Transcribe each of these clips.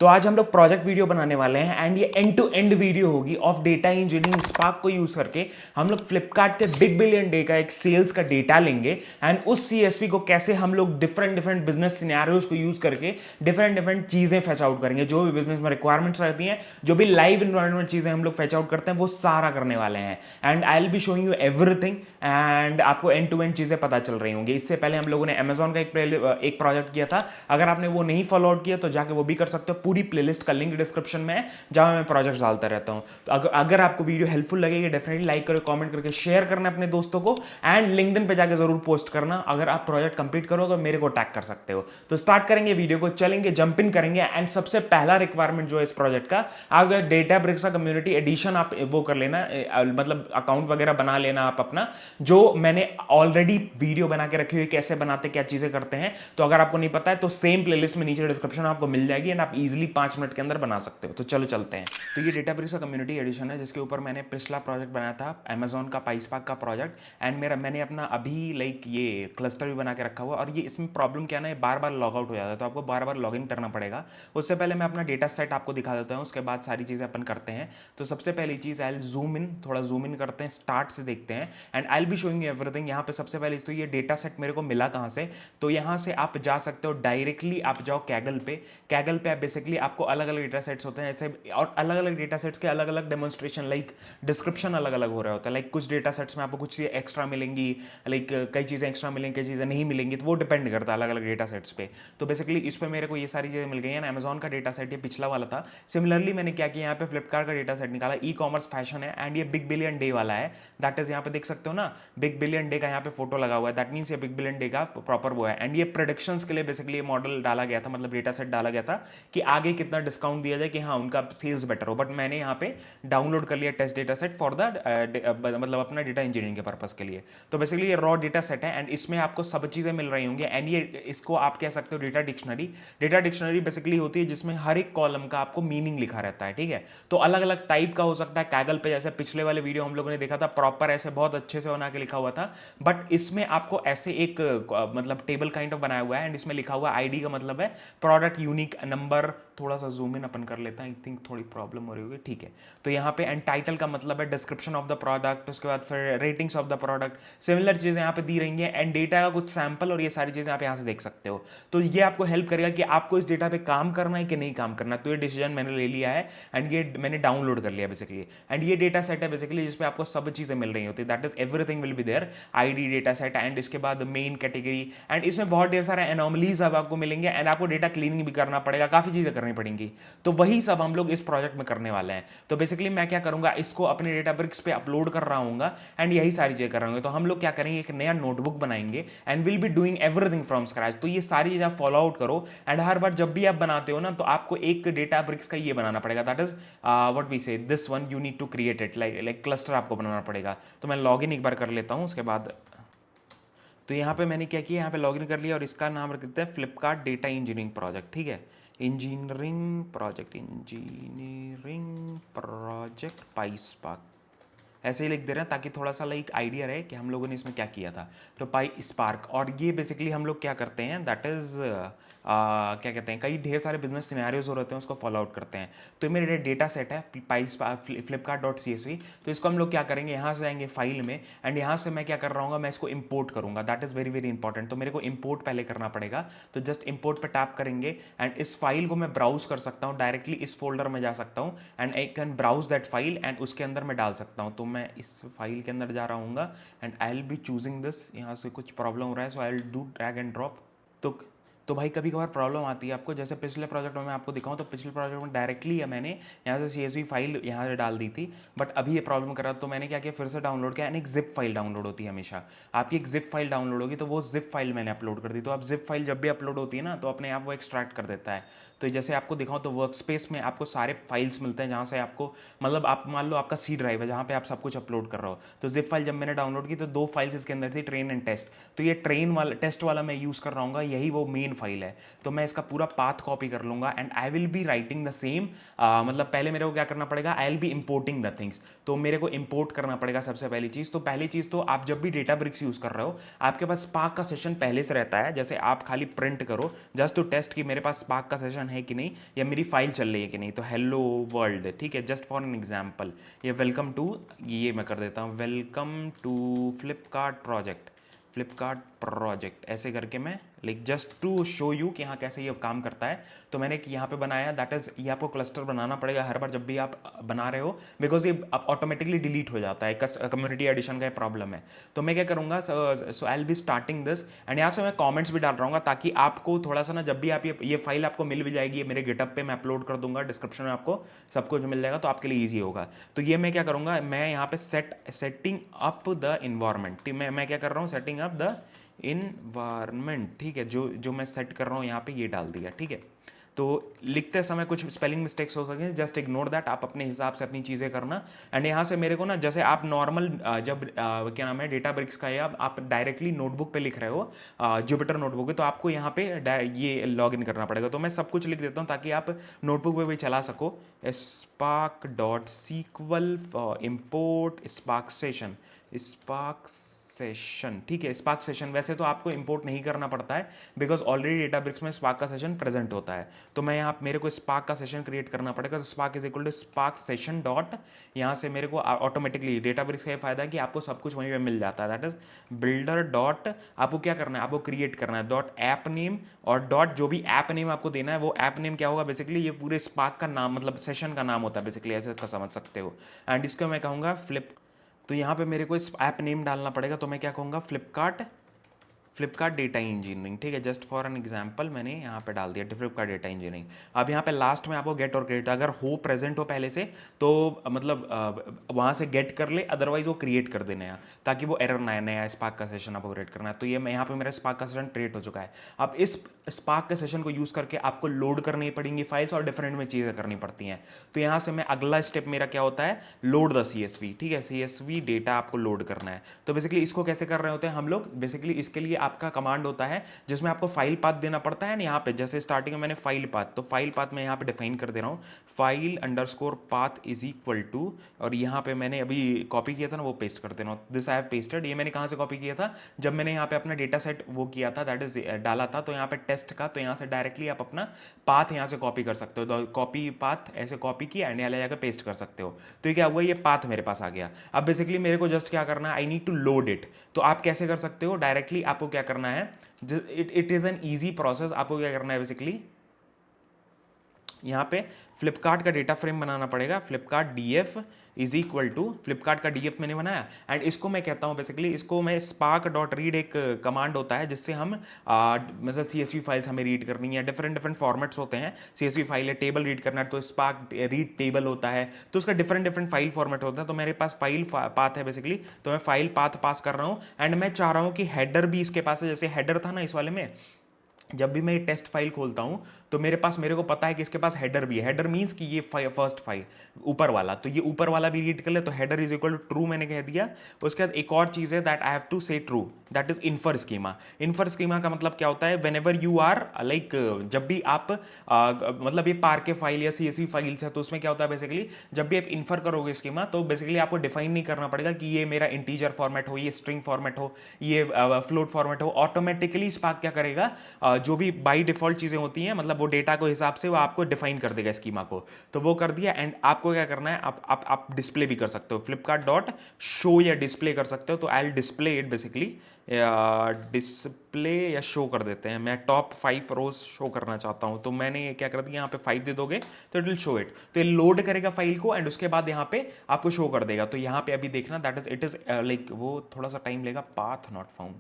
तो आज हम लोग प्रोजेक्ट वीडियो बनाने वाले हैं एंड ये एंड टू एंड वीडियो होगी ऑफ डेटा इंजीनियरिंग स्पार्क को यूज करके हम लोग फ्लिपकार्ट के बिग बिलियन डे का एक सेल्स का डेटा लेंगे एंड उस सीएसवी को कैसे हम लोग डिफरेंट डिफरेंट बिजनेस सिनेरियोज को यूज करके डिफरेंट डिफरेंट चीजें फेच आउट करेंगे। जो भी बिजनेस में रिक्वायरमेंट्स रहती हैं, जो भी लाइव इन्वायरमेंट चीजें हम लोग फेच आउट करते हैं, वो सारा करने वाले हैं and I will be showing you everything and आपको एंड टू एंड चीजें पता चल रही होंगी। इससे पहले हम लोगों ने अमेजोन का एक प्रोजेक्ट किया था। अगर आपने वो नहीं फॉलो आउट किया तो जाके वो भी कर सकते हो। पूरी प्लेलिस्ट का लिंक डिस्क्रिप्शन में है जहां मैं प्रोजेक्ट्स डालता रहता हूं। तो अगर आपको वीडियो हेल्पफुल लगेगी डेफिनेटली लाइक करो, कमेंट करके शेयर करना अपने दोस्तों को एंड लिंक्डइन पे जाके जरूर पोस्ट करना। अगर आप प्रोजेक्ट कंप्लीट करोगे मेरे को टैग कर सकते हो। तो स्टार्ट करेंगे वीडियो को, चलेंगे जंप इन करेंगे एंड सबसे पहला रिक्वायरमेंट जो है इस प्रोजेक्ट का, आप डेटा ब्रिक्स का कम्युनिटी एडिशन आप वो कर लेना, मतलब अकाउंट वगैरह बना लेना आप अपना। जो मैंने ऑलरेडी वीडियो बना के रखी हुई कैसे बनाते क्या चीजें करते हैं, तो अगर आपको नहीं पता है तो सेम प्लेलिस्ट में नीचे डिस्क्रिप्शन आपको मिल जाएगी एंड आप इजीली 5 मिनट के अंदर बना सकते हो। तो चलो चलते हैं। तो ये डेटाब्रिक्स का कम्युनिटी एडिशन है जिसके ऊपर मैंने पिछला प्रोजेक्ट बनाया था अमेजोन का पाइसपाक का प्रोजेक्ट एंड मैंने अपना अभी लाइक ये क्लस्टर भी बना के रखा हुआ। और ये इसमें प्रॉब्लम क्या है ना, बार बार लॉग आउट हो जाता है, तो आपको बार बार लॉग इन करना पड़ेगा। उससे पहले मैं अपना डेटा सेट आपको दिखा देता हूँ, उसके बाद सारी चीज़ें अपन करते हैं। तो सबसे पहली चीज़ आई जूम इन, थोड़ा जूम इन करते हैं, स्टार्ट से देखते हैं and I be showing you everything. यहाँ पे सबसे पहले तो ये डेटा सेट मेरे को मिला कहाँ से, तो यहाँ से आप जा सकते हो डायरेक्टली, आप जाओ कैगल पे। कैगल पे आप बेसिकली आपको अलग अलग डेटा सेट्स होते हैं ऐसे, और अलग अलग डेटा सेट्स के अलग अलग डेमोन्स्ट्रेशन लाइक डिस्क्रिप्शन अलग अलग हो रहा होता है। लाइक कुछ डेटा सेट्स में आपको कुछ चीज़ें एक्स्ट्रा मिलेंगी, लाइक कई चीज़ें एक्स्ट्रा मिलेंगी, कई चीज़ें नहीं मिलेंगी, तो वो डिपेंड करता है अलग अलग डेटा सेट्स पे। तो बेसिकली इस पर मेरे को ये सारी चीज़ें मिल गई हैं। अमेजोन का डेटा सेट ये पिछला वाला था। सिमिलरली मैंने क्या किया, यहाँ पे फ्लिपकार्ट का डेटा सेट निकाला, ई कॉमर्स फैशन है एंड ये बिग बिलियन डे वाला है। दैट इज यहाँ पे देख सकते हो ना, बिग बिलियन डे का यहाँ पे फोटो लगा हुआ है। दैट मीन्स ये बिग बिलियन डे का प्रॉपर वो है एंड ये प्रोडिक्शंस के लिए बेसिकली ये मॉडल डाला गया था, मतलब डेटा सेट डाला गया था कि आगे कितना डिस्काउंट दिया जाए कि हाँ उनका सेल्स बेटर हो। बट मैंने यहाँ पे डाउनलोड कर लिया test data set for the मतलब अपना डेटा इंजीनियरिंग के पर्पस के लिए। तो बेसिकली ये रॉ डेटा सेट है एंड इसमें आपको सब चीज़ें मिल रही होंगी एंड ये इसको आप कह सकते हो data dictionary. Data dictionary basically होती है जिसमें हर एक कॉलम का आपको मीनिंग लिखा रहता है, ठीक है। तो अलग अलग टाइप का हो सकता है। कैगल पे जैसे पिछले वाले वीडियो हम लोगों ने देखा था, प्रॉपर ऐसे बहुत अच्छे से बना के लिखा हुआ था। बट इसमें आपको ऐसे एक मतलब टेबल काइंड ऑफ बनाया हुआ है एंड इसमें लिखा हुआ आईडी का मतलब है प्रोडक्ट यूनिक नंबर। थोड़ा सा जूम इन अपन कर लेते हैं, आई थिंक थोड़ी प्रॉब्लम हो रही होगी, ठीक है। तो यहाँ पे एंड टाइटल का मतलब है डिस्क्रिप्शन ऑफ द प्रोडक्ट, उसके बाद फिर ratings of the product, similar चीजें यहाँ पे दी रही हैं एंड डेटा का कुछ सैंपल, और ये सारी चीजें आप यहाँ से देख सकते हो। तो ये आपको हेल्प करेगा कि आपको इस डेटा पे काम करना है कि नहीं काम करना। तो ये डिसीजन मैंने ले लिया है एंड ये मैंने डाउनलोड कर लिया बेसिकली। एंड ये डेटा सेट है बेसिकली जिसपे आपको सब चीजें मिल रही होती है। That is everything will be there, ID data set and इसके बाद मेन कैटेगरी एंड इसमें बहुत ढेर सारे एनोमलीज अब आपको मिलेंगे एंड आपको डेटा क्लीनिंग भी करना पड़ेगा, काफी चीजें करनी पड़ेंगी। तो वही सब हम लोग इस प्रोजेक्ट में करने वाले हैं। तो बेसिकली मैं क्या करूंगा, इसको अपने डेटाब्रिक्स पे अपलोड कर रहा हूँ एंड यही सारी चीजें कर रहे होंगे। तो हम लोग क्या करेंगे, एक नया नोटबुक बनाएंगे and will be doing everything from scratch. तो ये सारी चीजें फॉलो आउट करो एंड हर बार जब भी आप बनाते हो ना, तो आपको एक डेटाब्रिक्स का ये बनाना पड़ेगा। That is what we say, this one you need to create it, like cluster आपको बनाना पड़ेगा। तो मैं लॉग इन एक बार कर लेता हूँ उसके बाद। तो यहाँ पे मैंने क्या किया, यहाँ पे लॉगिन कर लिया और इसका नाम रख देते हैं फ्लिपकार्ट डेटा इंजीनियरिंग प्रोजेक्ट, ठीक है। इंजीनियरिंग प्रोजेक्ट पाइसपाक ऐसे ही लिख दे रहे हैं ताकि थोड़ा सा लाइक आइडिया रहे कि हम लोगों ने इसमें क्या किया था। तो पाई स्पार्क, और ये बेसिकली हम लोग क्या करते हैं, दैट इज क्या कहते हैं, कई ढेर सारे बिजनेस सिनेरियोज हो रहते हैं, उसको फॉलो आउट करते हैं। तो मेरे डेटा सेट है पाइस Flipkart dot C S V. तो इसको हम लोग क्या करेंगे, यहाँ से आएंगे फाइल में एंड यहाँ से मैं क्या कर रहा हूँ, मैं इसको इंपोर्ट करूँगा। That is very very important. तो मेरे को इंपोर्ट पहले करना पड़ेगा। तो जस्ट इंपोर्ट पे टैप करेंगे एंड इस फाइल को मैं ब्राउज कर सकता हूँ, डायरेक्टली इस फोल्डर में जा सकता हूँ and I can browse that file and उसके अंदर मैं डाल सकता हूँ। तो मैं इस फाइल के अंदर जा रहा हूँ and I will be choosing this. यहाँ से कुछ प्रॉब्लम हो रहा है, so I will do drag and drop. तो तो भाई कभी कभार प्रॉब्लम आती है आपको, जैसे पिछले प्रोजेक्ट में मैं आपको दिखाऊं, तो पिछले प्रोजेक्ट में डायरेक्टली मैंने यहाँ से CSV फाइल यहाँ से डाल दी थी। बट अभी ये प्रॉब्लम कर रहा, तो मैंने क्या किया, फिर से डाउनलोड किया एंड एक जिप फाइल डाउनलोड होती है हमेशा। आपकी एक जिप फाइल डाउनलोड होगी, तो वो जिप फाइल मैंने अपलोड कर दी। तो अब जिप फाइल जब भी अपलोड होती है ना, तो अपने आप वो एक्सट्रैक्ट कर देता है। तो जैसे आपको दिखाऊं, तो वर्क स्पेस में आपको सारे फाइल्स मिलते हैं जहाँ से आपको, मतलब आप मान लो आपका सी ड्राइव है जहाँ पे आप सब कुछ अपलोड कर रहे हो। तो जिप फाइल जब मैंने डाउनलोड की, तो 2 फाइल्स इसके अंदर थी, ट्रेन एंड टेस्ट। तो ये ट्रेन वाला टेस्ट वाला मैं यूज़ कर रहा हूँ, यही वो मेन फाइल है, तो मैं इसका पूरा पाथ कॉपी कर लूंगा and I will be writing the same. मतलब पहले मेरे को क्या करना पड़ेगा, आई will B importing the things, तो मेरे को इंपोर्ट करना पड़ेगा सबसे पहली चीज़। तो पहली चीज़ तो आप जब भी डेटाब्रिक्स यूज़ कर रहे हो, आपके पास स्पार्क का सेशन पहले से रहता है, जैसे आप खाली प्रिंट करो जस्ट टू टेस्ट कि मेरे पास स्पार्क का सेशन है कि नहीं, या मेरी फाइल चल रही है कि नहीं। तो हेलो वर्ल्ड, ठीक है, जस्ट फॉर एन एग्जाम्पल, ये वेलकम टू, ये मैं कर देता हूँ, welcome to Flipkart project, Flipkart project ऐसे करके मैं like just to show you कि हाँ कैसे ये काम करता है। तो मैंने एक यहाँ पे बनाया, दैट इज ये आपको क्लस्टर बनाना पड़ेगा हर बार जब भी आप बना रहे हो, बिकॉज ये ऑटोमेटिकली डिलीट हो जाता है, कम्युनिटी एडिशन का प्रॉब्लम है। तो मैं क्या करूँगा, so I will be starting this and यहाँ से मैं कॉमेंट्स भी डाल रहा हूँ ताकि आपको थोड़ा सा ना, जब भी आप ये फाइल आपको मिल भी जाएगी, मेरे गिटअप पे मैं अपलोड कर दूंगा, डिस्क्रिप्शन में आपको सब कुछ मिल जाएगा, तो आपके लिए ईजी होगा। तो ये मैं क्या करूँगा, मैं यहाँ पे सेटिंग अप द इन्वायरमेंट, मैं क्या कर रहा हूँ, सेटिंग अप द इन्वायरमेंट, ठीक है, जो मैं सेट कर रहा हूँ यहाँ पे ये डाल दिया, ठीक है। तो लिखते समय कुछ स्पेलिंग मिस्टेक्स हो सके, जस्ट इग्नोर दैट, आप अपने हिसाब से अपनी चीज़ें करना। एंड यहाँ से मेरे को ना, जैसे आप नॉर्मल जब क्या नाम है डेटाब्रिक्स का, या आप डायरेक्टली नोटबुक पे लिख रहे हो, जुपिटर नोटबुक पे, तो आपको यहाँ पे ये लॉग इन करना पड़ेगा। तो मैं सब कुछ लिख देता हूँ ताकि आप नोटबुक पे भी चला सको। Spark dot SQL import spark session, spark session, ठीक है, स्पार्क सेशन वैसे तो आपको इंपोर्ट नहीं करना पड़ता है, बिकॉज ऑलरेडी डेटाब्रिक्स में स्पार्क का सेशन प्रेजेंट होता है। तो मैं यहाँ मेरे को स्पार्क का सेशन क्रिएट करना पड़ेगा, तो spark is equal to spark session dot, यहाँ से मेरे को ऑटोमेटिकली डेटाब्रिक्स का ये फायदा है कि आपको सब कुछ वहीं पे मिल जाता है, दैट इज बिल्डर डॉट, आपको क्या करना है, आपको क्रिएट करना है डॉट ऐप नेम, और डॉट जो भी ऐप नेम आपको देना है, वो ऐप नेम क्या होगा, बेसिकली ये पूरे स्पार्क का नाम, मतलब सेशन का नाम होता है बेसिकली, ऐसे समझ सकते हो। एंड इसको मैं कहूँगा फ्लिप, तो यहाँ पे मेरे को इस ऐप नेम डालना पड़ेगा, तो मैं क्या कहूँगा, फ्लिपकार्ट डेटा इंजीनियरिंग, ठीक है, जस्ट फॉर एन एग्जांपल मैंने यहाँ पे डाल दिया फ्लिपकार्ट डेटा इंजीनियरिंग। अब यहाँ पे लास्ट में आपको गेट और क्रिएट, अगर हो प्रेजेंट हो पहले से तो मतलब वहाँ से गेट कर ले, अदरवाइज वो क्रिएट कर देना है, ताकि वो एरर ना आए, नया स्पार्क का सेशन आपको क्रिएट करना है। तो ये मैं यहाँ पे मेरा स्पार्क का सेशन क्रिएट हो चुका है। अब इस स्पार्क के सेशन को यूज़ करके आपको लोड करनी पड़ेंगी फाइल्स, और डिफरेंट में चीज़ें करनी पड़ती हैं। तो यहाँ से मैं अगला स्टेप मेरा क्या होता है, लोड द CSV, ठीक है, CSV डेटा आपको लोड करना है। तो बेसिकली इसको कैसे कर रहे होते हैं हम लोग, बेसिकली इसके लिए आपका कमांड होता है जिसमें आपको फाइल पाथ देना पड़ता है। यहाँ पे जैसे स्टार्टिंग में मैंने फाइल पाथ, तो फाइल पाथ मैं यहाँ पे डिफाइन कर दे रहा हूँ, file underscore path is equal to, और यहाँ पे मैंने अभी कॉपी किया था ना, वो पेस्ट कर दे रहा हूँ, दिस आई हैव पेस्टेड। ये मैंने कहाँ से कॉपी किया था, जब मैंने यहाँ पे अपना डेटा सेट वो किया था, दैट इज डाला था, तो यहाँ पे टेस्ट का, तो यहाँ से डायरेक्टली आप अपना पाथ यहाँ से कॉपी कर सकते हो, तो कॉपी पाथ ऐसे कॉपी किया एंड यहाँ ले जाकर पेस्ट कर सकते हो। तो ये क्या हुआ, ये पाथ मेरे पास आ गया। अब बेसिकली मेरे को जस्ट क्या करना है, I need to load it. तो आप कैसे कर सकते हो, डायरेक्टली आपको क्या करना है, it is an easy process. आपको क्या करना है, बेसिकली यहाँ पे फ्लिपकार्ट का डेटा फ्रेम बनाना पड़ेगा, Flipkart DF is equal to, Flipkart का डीएफ मैंने बनाया, एंड इसको मैं कहता हूँ बेसिकली, इसको मैं स्पार्क डॉट रीड, एक कमांड होता है जिससे हम मतलब CSV फाइल्स हमें रीड करनी है, डिफरेंट डिफरेंट फॉर्मेट्स होते हैं, CSV फाइल है, टेबल रीड करना है तो स्पार्क रीड टेबल होता है, तो उसका डिफरेंट डिफरेंट फाइल फॉर्मेट होता है। तो मेरे पास फाइल पाथ है बेसिकली, तो मैं फाइल पाथ पास कर रहा हूँ, एंड मैं चाह रहा हूँ कि हेडर भी इसके पास है, जैसे हेडर था ना इस वाले में, जब भी मैं ये टेस्ट फाइल खोलता हूं तो मेरे को पता है कि इसके पास हेडर भी है। हेडर मींस कि ये फर्स्ट फाइल ऊपर वाला, तो ये ऊपर वाला भी रीड कर ले, तो header is equal to true मैंने कह दिया। उसके बाद एक और चीज है that I have to say true, that is infer schema. Infer schema का मतलब क्या होता है, whenever you are like, जब भी आप मतलब ये पार के फाइल या CSV फाइल्स है, तो उसमें क्या होता है बेसिकली, जब भी आप इन्फर करोगे स्कीमा, तो बेसिकली आपको डिफाइन नहीं करना पड़ेगा कि ये मेरा इंटीजर फॉर्मेट हो, ये स्ट्रिंग फॉर्मेट हो, ये फ्लोट फॉर्मेट हो। ऑटोमेटिकली स्पार्क क्या करेगा, जो भी बाई डिफॉल्ट चीजें होती हैं, मतलब वो डेटा को हिसाब से वो आपको डिफाइन कर देगा स्कीमा को, तो वो कर दिया। एंड आपको क्या करना है, आप डिस्प्ले भी कर सकते हो, फ्लिपकार्ट डॉट शो या डिस्प्ले कर सकते हो। तो I will display it basically, display या शो कर देते हैं, मैं टॉप 5 रोज शो करना चाहता हूं, तो मैंने क्या कर दिया, यहाँ पे 5 दे दोगे तो इट विल शो इट, तो ये लोड करेगा फाइल को एंड उसके बाद यहाँ पे आपको शो कर देगा। तो यहाँ पे अभी देखना, that is it is like, वो थोड़ा सा टाइम लेगा, path not found,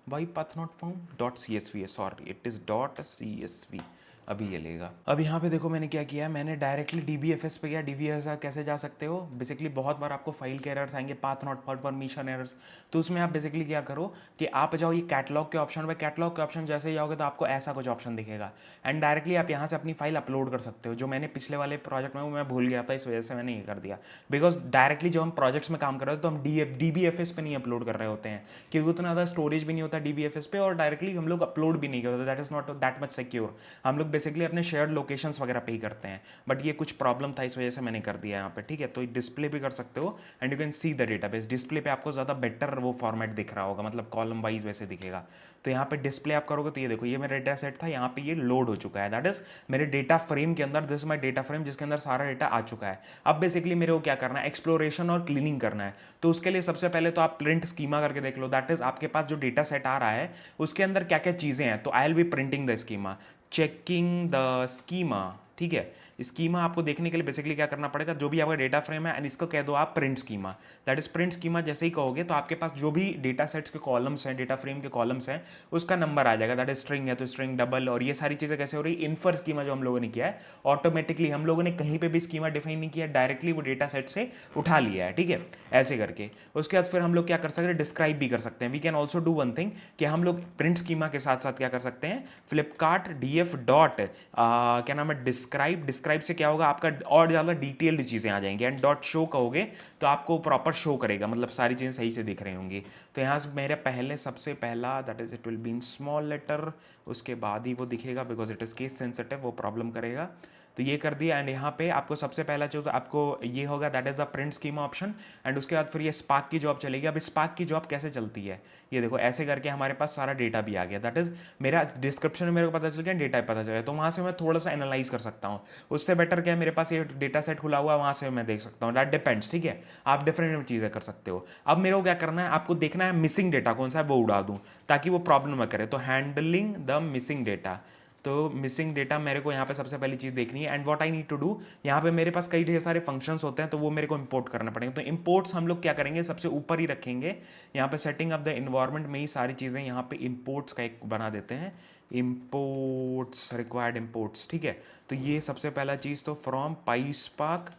why path not found, dot csv, sorry it is dot csv, अभी ये लेगा। अब यहाँ पे देखो मैंने क्या किया है, मैंने डायरेक्टली डीबीएफएस पे गया। डीबीएफएस कैसे जा सकते हो, बेसिकली बहुत बार आपको फाइल के एरर्स आएंगे, path not found permission errors. तो उसमें आप बेसिकली क्या करो कि आप जाओ ये कैटलॉग के ऑप्शन पे। कैटलॉग के ऑप्शन जैसे ही जाओगे तो आपको ऐसा कुछ ऑप्शन दिखेगा एंड डायरेक्टली आप यहाँ से अपनी फाइल अपलोड कर सकते हो। जो मैंने पिछले वाले प्रोजेक्ट में मैं भूल गया था, इस वजह से मैंने ये कर दिया। बिकॉज डायरेक्टली जब हम प्रोजेक्ट्स में काम कर रहे हो तो हम डीबीएफएस पे नहीं अपलोड कर रहे होते हैं, क्योंकि उतना ज़्यादा स्टोरेज भी नहीं होता डीबीएफएस पे, और डायरेक्टली हम लोग अपलोड भी नहीं करते। That is not that much secure. हम लोग बेसिकली अपने शेयर्ड लोकेशंस वगैरह पे ही करते हैं। बट ये कुछ प्रॉब्लम था, इस वजह से मैंने कर दिया यहाँ पे, ठीक है। तो डिस्प्ले भी कर सकते हो and you can see the database. Display पे आपको ज़्यादा बेटर वो फॉर्मेट दिख रहा होगा, मतलब कॉलम वाइज वैसे दिखेगा। तो यहाँ पे डिस्प्ले आप करोगे तो ये देखो, ये मेरा डेटा सेट था, यहाँ पे ये लोड हो चुका है। दैट इज मेरे डेटा फ्रेम के अंदर, दिस माई डेटा फ्रेम जिसके अंदर सारा डेटा आ चुका है। अब बेसिकली मेरे को क्या करना है, एक्सप्लोरेशन और क्लीनिंग करना है। तो उसके लिए सबसे पहले तो आप प्रिंट स्कीमा करके देख लो। दैट इज आपके पास जो डेटा सेट आ रहा है उसके अंदर क्या क्या चीज़ें हैं। तो आई will B printing the schema, checking the schema, ठीक है। स्कीमा आपको देखने के लिए बेसिकली क्या करना पड़ेगा, जो भी आपका डेटा फ्रेम है एंड इसको कह दो आप print schema. That is print schema जैसे ही कहोगे तो आपके पास जो भी डेटा सेट्स के कॉलम्स हैं, डेटा फ्रेम के कॉलम्स हैं, उसका नंबर आ जाएगा। दैट इज स्ट्रिंग है तो स्ट्रिंग, डबल, और ये सारी चीज़ें कैसे हो रही है, इन्फर स्कीमा जो हम लोगों ने किया है ऑटोमेटिकली, हम लोगों ने कहीं पे भी स्कीमा डिफाइन नहीं किया, डायरेक्टली वो डेटा सेट से उठा लिया है, ठीक है। ऐसे करके उसके बाद फिर हम लोग क्या कर सकते हैं, डिस्क्राइब भी कर सकते हैं। We can also do one thing कि हम लोग प्रिंट स्कीमा के साथ साथ क्या कर सकते हैं, फ्लिपकार्ट डीएफ डॉट क्या नाम है, डिस्क्राइब। डिस्क्राइब से क्या होगा, आपका और ज़्यादा डिटेल्ड चीज़ें आ जाएंगी। एंड डॉट शो कहोगे तो आपको प्रॉपर शो करेगा, मतलब सारी चीज़ें सही से दिख रही होंगी। तो यहाँ से मेरे पहले सबसे पहला that is it will be in small letter, उसके बाद ही वो दिखेगा because it is case sensitive, वो प्रॉब्लम करेगा। तो ये कर दिया एंड यहाँ पे आपको सबसे पहला जो आपको ये होगा that is the print schema option. And उसके बाद फिर ये स्पार्क की जॉब चलेगी। अब स्पार्क की जॉब कैसे चलती है, ये देखो ऐसे करके हमारे पास सारा डेटा भी आ गया। दैट इज मेरा डिस्क्रिप्शन में मेरे को पता चल गया, डेटा पता चल गया, तो वहाँ से मैं थोड़ा सा एनालाइज कर सकता हूँ। उससे बेटर क्या है, मेरे पास ये डेटा सेट खुला हुआ है, वहाँ से मैं देख सकता हूँ। दैट डिपेंड्स, ठीक है, आप डिफरेंट चीज़ें कर सकते हो। अब मेरे को क्या करना है, आपको देखना है मिसिंग डेटा कौन सा है, वो उड़ा दूँ ताकि वो प्रॉब्लम न करे। तो हैंडलिंग द मिसिंग डेटा, तो मिसिंग डेटा मेरे को यहाँ पे सबसे पहली चीज़ देखनी है। And what I need to do, यहाँ पे मेरे पास कई ढेर सारे फंक्शंस होते हैं तो वो मेरे को इंपोर्ट करना पड़ेगा। तो इंपोर्ट्स हम लोग क्या करेंगे, सबसे ऊपर ही रखेंगे। यहाँ पे सेटिंग ऑफ द इन्वायरमेंट में ही सारी चीज़ें, यहाँ पे इंपोर्ट्स का एक बना देते हैं, इंपोर्ट्स, रिक्वायर्ड इंपोर्ट्स, ठीक है। तो ये सबसे पहला चीज़, तो फ्रॉम पाइस्पार्क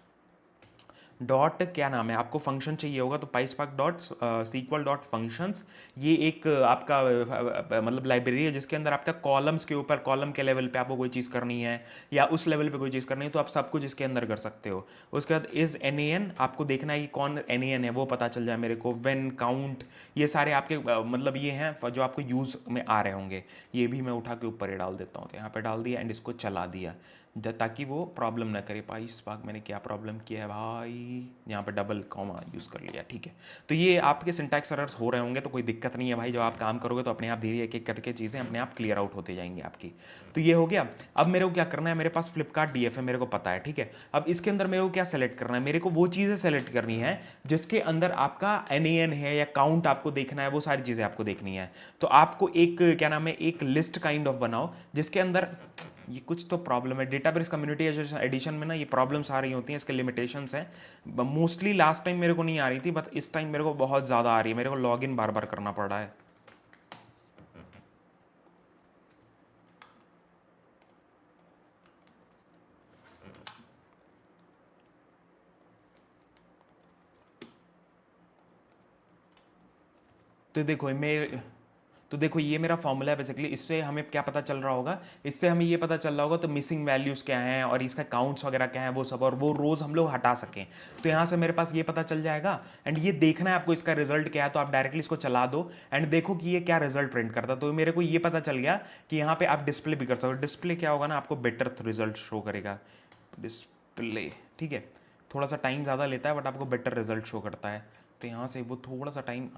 डॉट क्या नाम है, आपको फंक्शन चाहिए होगा तो पाइस्पार्क डॉट सीक्वल डॉट फंक्शंस। ये एक आपका मतलब लाइब्रेरी है जिसके अंदर आपका कॉलम्स के ऊपर, कॉलम के लेवल पे आपको कोई चीज़ करनी है या उस लेवल पे कोई चीज़ करनी है तो आप सब कुछ इसके अंदर कर सकते हो। उसके बाद इज एन ए एन, आपको देखना है कि कौन एन ए एन है वो पता चल जाए मेरे को। वेन, काउंट, ये सारे आपके मतलब ये हैं जो आपको यूज़ में आ रहे होंगे। ये भी मैं उठा के ऊपर ही डाल देता हूँ, तो यहाँ पे डाल दिया एंड इसको चला दिया ताकि वो प्रॉब्लम ना करे। पाइस्पार्क मैंने क्या प्रॉब्लम किया है भाई, यहाँ पे डबल कॉमा यूज़ कर लिया, ठीक है। तो ये आपके सिंटैक्स एरर्स हो रहे होंगे तो कोई दिक्कत नहीं है भाई, जब आप काम करोगे तो अपने आप धीरे एक एक करके चीज़ें अपने आप क्लियर आउट होते जाएंगी आपकी। तो ये हो गया। अब मेरे को क्या करना है, मेरे पास फ्लिपकार्ट डीएफ है, मेरे को पता है, ठीक है। अब इसके अंदर मेरे को क्या सेलेक्ट करना है, मेरे को वो चीज़ें सेलेक्ट करनी है जिसके अंदर आपका एन है या काउंट आपको देखना है, वो सारी चीज़ें आपको देखनी है। तो आपको एक क्या नाम है, एक लिस्ट काइंड ऑफ बनाओ जिसके अंदर ये कुछ तो प्रॉब्लम है डेटाबेस कम्युनिटी एडिशन में ना, ये प्रॉब्लम्स आ रही होती हैं, इसके लिमिटेशंस हैं। मोस्टली लास्ट टाइम मेरे को नहीं आ रही थी, बट इस टाइम मेरे को बहुत ज़्यादा आ रही है, मेरे को लॉगिन बार बार करना पड़ रहा है। तो देखो मेरे तो देखो ये मेरा फॉर्मूला है बेसिकली। इससे हमें क्या पता चल रहा होगा, इससे हमें ये पता चल रहा होगा तो मिसिंग वैल्यूज़ क्या हैं और इसका काउंट्स वगैरह क्या है वो सब, और वो रोज़ हम लोग हटा सकें। तो यहाँ से मेरे पास ये पता चल जाएगा एंड ये देखना है आपको इसका रिजल्ट क्या है। तो आप डायरेक्टली इसको चला दो एंड देखो कि ये क्या रिजल्ट प्रिंट करता है। तो मेरे को ये पता चल गया कि यहाँ पे आप डिस्प्ले भी कर सकते हो। डिस्प्ले क्या होगा ना, आपको बेटर रिजल्ट शो करेगा डिस्प्ले, ठीक है। थोड़ा सा टाइम ज़्यादा लेता है बट आपको बेटर रिजल्ट शो करता है। तो यहाँ से वो थोड़ा सा टाइम,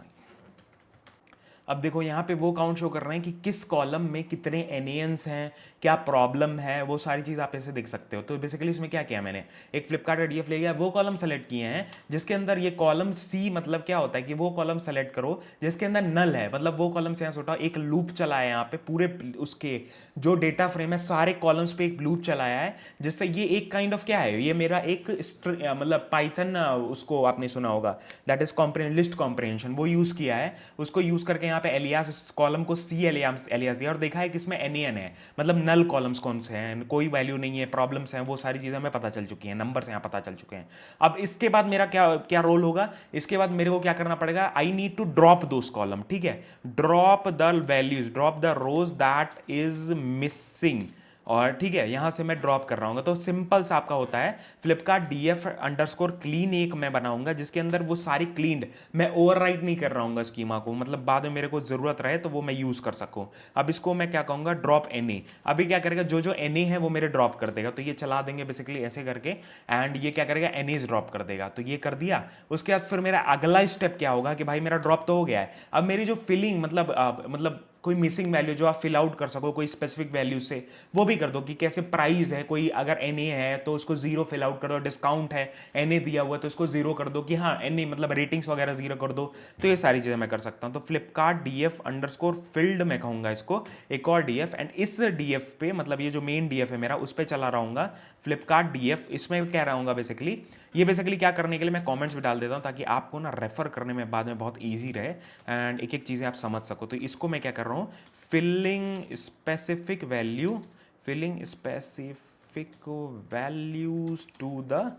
अब देखो यहाँ पे वो काउंट शो कर रहे हैं कि किस कॉलम में कितने एनियंस हैं, क्या प्रॉब्लम है, वो सारी चीज़ आप ऐसे देख सकते हो। तो बेसिकली इसमें क्या किया मैंने, एक फ्लिपकार्ट का डीएफ ले गया, वो कॉलम सेलेक्ट किए हैं जिसके अंदर ये कॉलम सी, मतलब क्या होता है कि वो कॉलम सेलेक्ट करो जिसके अंदर नल है, मतलब वो कॉलम से यहाँ से उठाओ। एक लूप चलाया है यहाँ पे पूरे उसके जो डेटा फ्रेम है सारे कॉलम्स पे एक लूप चलाया है, जिससे ये एक काइंड ऑफ क्या है, ये मेरा एक मतलब पाइथन, उसको आपने सुना होगा दैट इज लिस्ट कॉम्प्रिहेंशन, वो यूज़ किया है। उसको यूज़ करके यहाँ पे एलियास इस कॉलम को सी एलियास एलियास दिया और देखा है कि इसमें एन है, मतलब नल कॉलम्स कौन से हैं, कोई वैल्यू नहीं है, प्रॉब्लम्स हैं, वो सारी चीज़ें हमें पता चल चुकी हैं, नंबर्स यहाँ पता चल चुके हैं। अब इसके बाद मेरा क्या क्या रोल होगा, इसके बाद मेरे को क्या करना पड़ेगा, I need to drop those columns, ठीक है, drop the values, drop the rows that is missing, और ठीक है यहां से मैं ड्रॉप कर रहा हूँ। तो सिंपल सा आपका होता है फ्लिपकार्ट डीएफ अंडरस्कोर क्लीन एक मैं बनाऊंगा जिसके अंदर वो सारी क्लीन्ड, मैं ओवरराइट नहीं कर रहा हूँ स्कीमा को, मतलब बाद में मेरे को जरूरत रहे तो वो मैं यूज कर सकूं। अब इसको मैं क्या कहूंगा, ड्रॉप एनए। अभी क्या करेगा, जो जो एनए है वो मेरे ड्रॉप कर देगा, तो ये चला देंगे बेसिकली ऐसे करके, एंड ये क्या करेगा, एनएज ड्रॉप कर देगा, तो ये कर दिया। उसके बाद फिर मेरा अगला स्टेप क्या होगा कि भाई मेरा ड्रॉप तो हो गया है, अब मेरी जो फिलिंग मतलब कोई मिसिंग वैल्यू जो आप फिल आउट कर सको कोई स्पेसिफिक वैल्यू से, वो भी कर दो कि कैसे प्राइस है, कोई अगर एनए है तो उसको जीरो फिल आउट कर दो, डिस्काउंट है एनए दिया हुआ तो उसको जीरो कर दो कि हाँ एनए मतलब रेटिंग्स वगैरह जीरो कर दो। तो ये सारी चीजें मैं कर सकता हूं। तो फ्लिपकार्ट डीएफ अंडरस्कोर फिल्ड मैं कहूंगा इसको, एक और डीएफ, एंड इस डीएफ पे मतलब ये जो मेन डीएफ है मेरा उस पर चला रहूंगा फ्लिपकार्ट डीएफ। इसमें क्या रहूंगा बेसिकली, ये बेसिकली क्या करने के लिए मैं कमेंट्स भी डाल देता हूं ताकि आपको ना रेफर करने में बाद में बहुत ईजी रहे एंड एक एक चीजें आप समझ सको। तो इसको मैं क्या कर रहा हूं, filling specific value, filling specific values to the,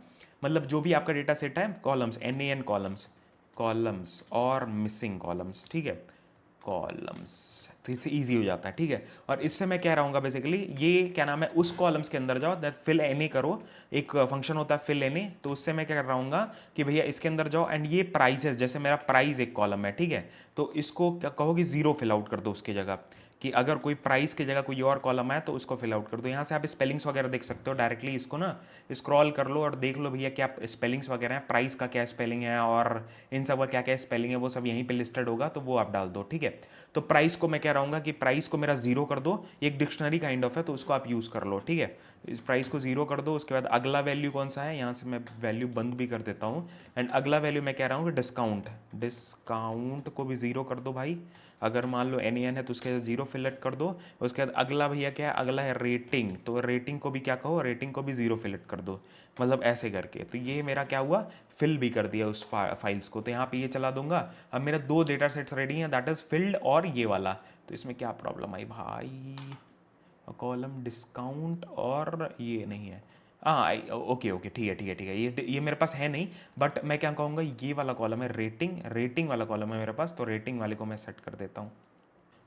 मतलब जो भी आपका डेटा सेट है, columns N A N columns, columns और मिसिंग कॉलम्स, ठीक है, कॉलम्स, तो इससे ईजी हो जाता है, ठीक है। और इससे मैं कह रहा हूँ बेसिकली ये क्या नाम है, उस कॉलम्स के अंदर जाओ, दैट फिल एनी करो, एक फंक्शन होता है फिल एनी, तो उससे मैं क्या कर रहा हूँ कि भैया इसके अंदर जाओ एंड ये प्राइस, जैसे मेरा प्राइस एक कॉलम है, ठीक है, तो इसको क्या कहो कि जीरो फिल आउट कर दो उसकी जगह, कि अगर कोई प्राइस की जगह कोई और कॉलम है तो उसको फिल आउट कर दो। यहाँ से आप स्पेलिंग्स वगैरह देख सकते हो डायरेक्टली, इसको ना स्क्रॉल कर लो और देख लो भैया क्या स्पेलिंग्स वगैरह हैं, प्राइस का क्या स्पेलिंग है और इन सब का क्या क्या स्पेलिंग है, वो सब यहीं पे लिस्टेड होगा, तो वो आप डाल दो, ठीक है। तो प्राइस को मैं कह रहा हूँ कि प्राइस को मेरा जीरो कर दो, एक डिक्शनरी काइंड ऑफ है तो उसको आप यूज़ कर लो, ठीक है। इस प्राइस को जीरो कर दो। उसके बाद अगला वैल्यू कौन सा है, यहाँ से मैं वैल्यू बंद भी कर देता हूँ, एंड अगला वैल्यू मैं कह रहा हूँ कि डिस्काउंट, डिस्काउंट को भी जीरो कर दो भाई, अगर मान लो एन है तो उसके जीरो फिलेक्ट कर दो। उसके बाद अगला भैया क्या है, अगला है रेटिंग, तो रेटिंग को भी क्या कहो, रेटिंग को भी जीरो फिलेक्ट कर दो, मतलब ऐसे करके। तो ये मेरा क्या हुआ, फिल भी कर दिया उस फाइल्स को, तो यहाँ पे ये चला दूंगा। अब मेरा दो डेटा सेट्स रेडी हैं, दैट इज फिल्ड और ये वाला। तो इसमें क्या प्रॉब्लम आई भाई, कॉलम डिस्काउंट और ये नहीं है, हाँ ओके ओके ठीक है ठीक है ठीक है, ये मेरे पास है नहीं, बट मैं क्या कहूँगा ये वाला कॉलम है रेटिंग, रेटिंग वाला कॉलम है मेरे पास, तो रेटिंग वाले को मैं सेट कर देता हूँ।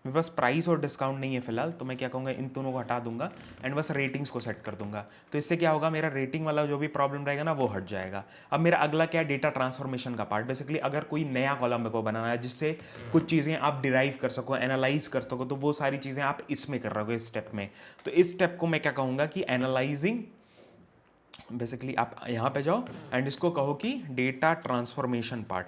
मेरे पास प्राइस और डिस्काउंट नहीं है फिलहाल, तो मैं क्या कहूँगा इन दोनों को हटा दूंगा एंड बस रेटिंग्स को सेट कर दूंगा। तो इससे क्या होगा, मेरा रेटिंग वाला जो भी प्रॉब्लम रहेगा ना वो हट जाएगा। अब मेरा अगला क्या है, डेटा ट्रांसफॉर्मेशन का पार्ट। बेसिकली अगर कोई नया कॉलम मेरे को बनाना है जिससे कुछ चीज़ें आप डिराइव कर सको, एनालाइज कर सको, तो वो सारी चीज़ें आप इसमें कर रहे हो इस स्टेप में। तो इस स्टेप को मैं क्या कहूँगा कि एनालाइजिंग, बेसिकली आप यहाँ पे जाओ एंड इसको कहो कि डेटा ट्रांसफॉर्मेशन पार्ट,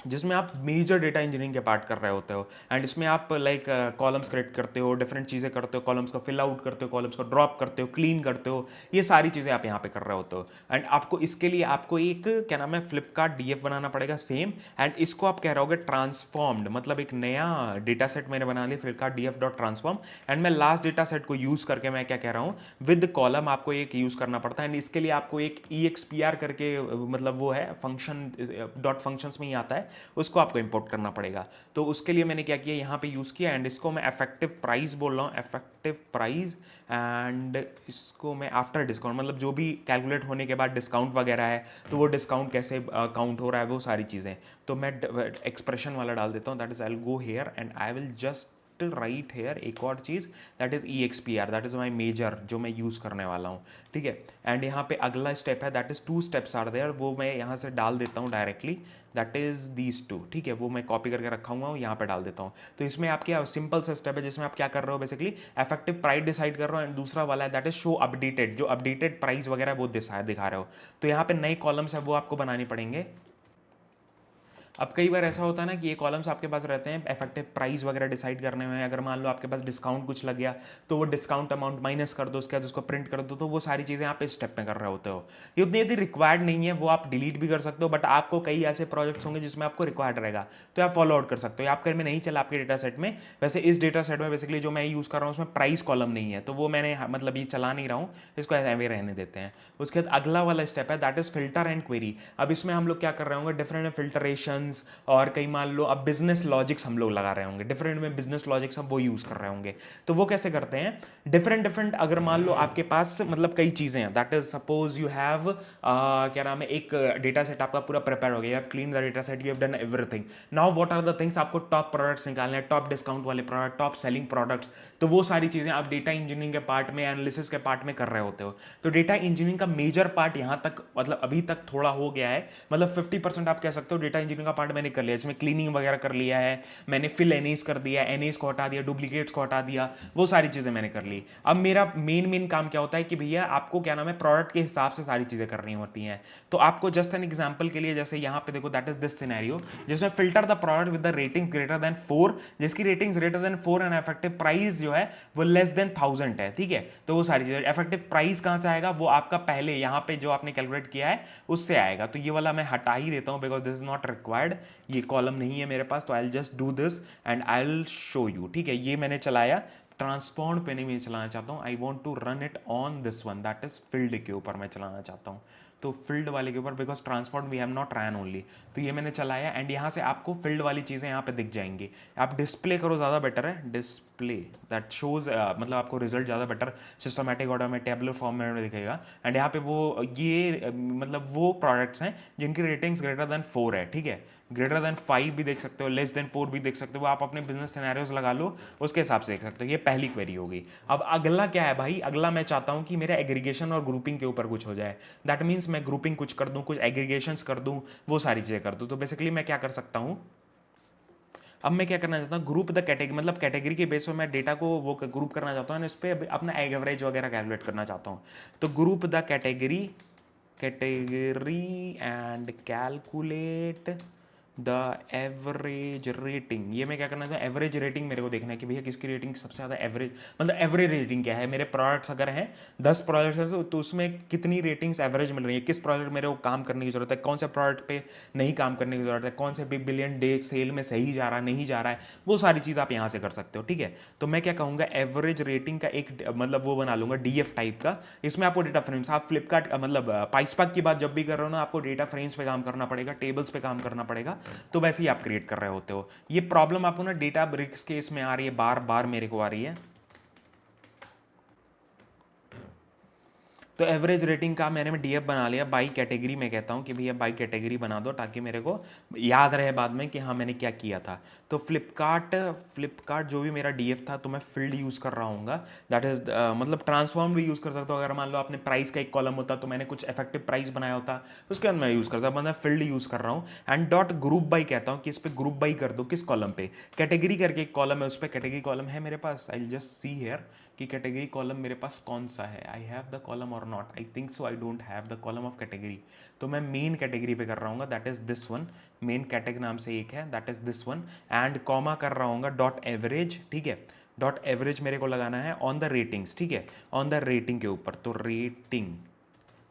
जिसमें आप मेजर डेटा इंजीनियरिंग के पार्ट कर रहे होते हो, एंड इसमें आप लाइक कॉलम्स क्रिएट करते हो, डिफरेंट चीज़ें करते हो, कॉलम्स को फिल आउट करते हो, कॉलम्स को ड्रॉप करते हो, क्लीन करते हो, ये सारी चीज़ें आप यहाँ पे कर रहे होते हो। एंड आपको इसके लिए आपको एक क्या नाम है, फ्लिपकार्ट डीएफ बनाना पड़ेगा सेम, एंड इसको आप कह रहे होगे ट्रांसफॉर्म्ड, मतलब एक नया डेटा सेट मैंने बना लिया Flipkart DF dot transform, and मैं लास्ट डेटा सेट को यूज़ करके मैं क्या कह रहा हूँ, विद कॉलम आपको एक यूज़ करना पड़ता है, एंड इसके लिए आपको एक EXPR करके मतलब वो है फंक्शन, डॉट फंक्शंस में ही आता है, उसको आपको इंपोर्ट करना पड़ेगा। तो उसके लिए मैंने क्या किया, यहाँ पे यूज़ किया, एंड इसको मैं इफेक्टिव प्राइस बोल रहा हूँ, इफेक्टिव प्राइस, एंड इसको मैं आफ्टर डिस्काउंट, मतलब जो भी कैलकुलेट होने के बाद डिस्काउंट वगैरह है तो वो डिस्काउंट कैसे काउंट हो रहा है वो सारी चीज़ें। तो मैं एक्सप्रेशन वाला डाल देता हूँ, that is I will go here and I will just write here एक और चीज़, that is EXPR, that is my major जो मैं यूज़ करने वाला हूँ, ठीक है। एंड यहाँ पे अगला स्टेप है, that is 2 steps are there, वो मैं यहाँ से डाल देता हूँ डायरेक्टली, दैट इज दीज 2, ठीक है, वो मैं कॉपी करके रखा हुआ हूँ, यहाँ पे डाल देता हूँ। तो इसमें आप क्या सिंपल सा स्टेप है जिसमें आप क्या कर रहे हो, बेसिकली इफेक्टिव प्राइस डिसाइड कर रहे हो, एंड दूसरा वाला है दैट इज शो अपडेटेड, जो अपडेटेड प्राइस वगैरह वो दिखा रहे हो। तो यहाँ पे नए कॉलम्स है वो आपको बनाने पड़ेंगे। अब कई बार ऐसा होता है ना कि ये कॉलम्स आपके पास रहते हैं इफेक्टिव प्राइस वगैरह डिसाइड करने में, अगर मान लो आपके पास डिस्काउंट कुछ लग गया तो वो डिस्काउंट अमाउंट माइनस कर दो, उसके बाद उसको प्रिंट कर दो, तो वो सारी चीज़ें आप इस स्टेप में कर रहे होते हो। ये उतनी यदि रिक्वायर्ड नहीं है वो आप डिलीट भी कर सकते हो, बट आपको कई ऐसे प्रोजेक्ट्स होंगे जिसमें आपको रिक्वायर्ड रहेगा तो आप फॉलो आउट कर सकते हो। आपके में नहीं चला आपके डेटा सेट में, वैसे इस डेटा सेट में बेसिकली जो मैं यूज़ कर रहा हूँ उसमें प्राइस कॉलम नहीं है, तो वो मैंने मतलब ये चला नहीं रहा हूँ, इसको ऐसे रहने देते हैं। उसके बाद अगला वाला स्टेप है that is filter and query. अब इसमें हम लोग क्या कर रहे होंगे, डिफरेंट फिल्टरेशन रीजंस, और कई मान लो अब बिजनेस लॉजिक्स हम लोग लगा रहे होंगे, डिफरेंट में बिजनेस लॉजिक्स हम वो यूज कर रहे होंगे। तो वो कैसे करते हैं, डिफरेंट डिफरेंट, अगर मान लो आपके पास मतलब कई चीजें हैं, that is suppose you have क्या नाम है, एक डेटा सेट आपका पूरा प्रिपेयर हो गया, you have clean the data set, you have done everything, now what are the things, आपको टॉप प्रोडक्ट्स निकालने हैं, टॉप डिस्काउंट वाले प्रोडक्ट, टॉप सेलिंग प्रोडक्ट्स। तो वो सारी चीजें आप डेटा इंजीनियरिंग के पार्ट में, एनालिसिस के पार्ट में कर रहे होते हो। तो डेटा इंजीनियरिंग का मेजर पार्ट यहाँ तक मतलब अभी तक थोड़ा हो गया है, मतलब 50% आप कह सकते हो डेटा इंजीनियरिंग का पार्ट मैंने कर लिया, इसमें क्लीनिंग वगैरह कर लिया है मैंने, फिल एनएस कर दिया, एनएस को हटा दिया, डुप्लीकेट्स को हटा दिया, वो सारी चीजें मैंने कर ली। अब मेरा मेन काम क्या होता है कि भैया आपको क्या नाम है, प्रोडक्ट के हिसाब से सारी चीजें करनी होती हैं। तो आपको जस्ट एन एग्जांपल के लिए, जैसे यहाँ पे देखो, दैट इज दिस सिनेरियो, जिसमें filter the product with the rating greater than 4, जिसकी rating greater than 4 and effective price जो है वो लेस देन 1000 है, ठीक है। तो वो सारी चीजें, इफेक्टिव प्राइस कहां से आएगा, वो आपका पहले यहाँ पे जो आपने कैलकुलेट किया है उससे आएगा। तो ये वाला मैं हटा ही देता हूं because this is not required, ये कॉलम नहीं है मेरे पास, तो आई will just do this and I will show you, ठीक है। ये मैंने चलाया, ट्रांसफॉर्म पे नहीं मैं चलाना चाहता हूँ, I want to run it on this one, that is field के ऊपर मैं चलाना चाहता हूँ। तो फील्ड वाले के ऊपर, because transform we have not ran only, तो ये मैंने चलाया एंड यहाँ से आपको फील्ड वाली चीज़ें यहाँ पे दिख जाएंगी। आप डिस्प्ले करो, ज़्यादा बेटर है डिस्प्ले, दैट शोज मतलब आपको रिजल्ट ज़्यादा बेटर सिस्टमैटिक ऑर्डर में टेबलर फॉर्मेट में दिखेगा। एंड यहाँ पे वो ये मतलब वो प्रोडक्ट्स हैं जिनकी रेटिंग्स ग्रेटर देन 4 है, ठीक है। ग्रेटर देन 5 भी देख सकते हो, लेस देन 4 भी देख सकते हो, आप अपने बिजनेस सिनेरियोज लगा लो, उसके हिसाब से देख सकते हो। ये पहली क्वेरी होगी। अब अगला क्या है भाई, अगला मैं चाहता हूं कि मेरा एग्रीगेशन और ग्रुपिंग के ऊपर कुछ हो जाए, दैट मीन्स मैं ग्रुपिंग कुछ कर दूं, कुछ एग्रीगेशंस कर दूं, वो सारी चीजें कर दूं। तो बेसिकली मैं क्या कर सकता हूं, अब मैं क्या करना चाहता हूँ, ग्रुप द कैटेगरी, मतलब कैटेगरी के बेस पर मैं डेटा को वो ग्रुप करना चाहता हूँ, इस पर अपना एवरेज वगैरह कैलकुलेट करना चाहता हूँ। तो group the category, category and calculate the average rating. ये मैं क्या करना था, एवरेज रेटिंग मेरे को देखना है कि भैया किसकी रेटिंग सबसे ज़्यादा एवरेज, मतलब एवरेज रेटिंग क्या है, मेरे प्रोडक्ट्स अगर हैं 10 प्रोडक्ट्स हैं तो उसमें कितनी रेटिंग्स एवरेज मिल रही है, किस प्रोडक्ट मेरे को काम करने की जरूरत है, कौन से प्रोडक्ट पे नहीं काम करने की जरूरत है, कौन से बिग बिलियन डे सेल में सही जा रहा है नहीं जा रहा है, वो सारी चीज़ आप यहाँ से कर सकते हो, ठीक है। तो मैं क्या कहूँगा, एवरेज रेटिंग का एक मतलब वो बना लूंगा डीएफ टाइप का। इसमें आपको डेटा फ्रेम्स, आप फ्लिपकार्ट मतलब पाइस्पाक की बात जब भी कर रहे हो ना, आपको डेटा फ्रेम्स पे काम करना पड़ेगा, टेबल्स पे काम करना पड़ेगा, तो वैसे ही आप क्रिएट कर रहे होते हो। ये प्रॉब्लम आपको ना डेटा ब्रिक्स के इसमें आ रही है, बार बार मेरे को आ रही है। तो एवरेज रेटिंग का मैंने डीएफ बना लिया, बाई कैटेगरी में कहता हूँ कि भैया बाई कैटेगरी बना दो, ताकि मेरे को याद रहे बाद में कि हाँ मैंने क्या किया था। तो फ्लिपकार्ट, फ्लिपकार्ट जो भी मेरा डीएफ था, तो मैं फील्ड यूज़ कर रहा हूँ, दैट इज मतलब ट्रांसफॉर्म भी यूज़ कर सकता हूँ। अगर मान लो आपने प्राइस का एक कॉलम होता तो मैंने कुछ इफेक्टिव प्राइस बनाया होता, उसके बाद मैं यूज़ कर सकता, मतलब फील्ड यूज़ कर रहा हूँ। एंड डॉट ग्रुप बाई कहता हूँ कि इस पर ग्रुप बाई कर दो, किस कॉलम पे, कैटेगरी करके एक कॉलम है, उस पर कैटेगरी कॉलम है मेरे पास, आई जस्ट सी हेयर कि कैटेगरी कॉलम मेरे पास कौन सा है, आई हैव द कॉलम और not, I think so I don't have the column of category. तो मैं मेन कैटेगरी पे कर रहा हूँ, that is this one, main category नाम से एक है, that is this one, and comma कर रहा हूँ डॉट एवरेज, ठीक है। डॉट एवरेज मेरे को लगाना है ऑन द रेटिंग्स, ठीक है, ऑन द रेटिंग के ऊपर, तो rating,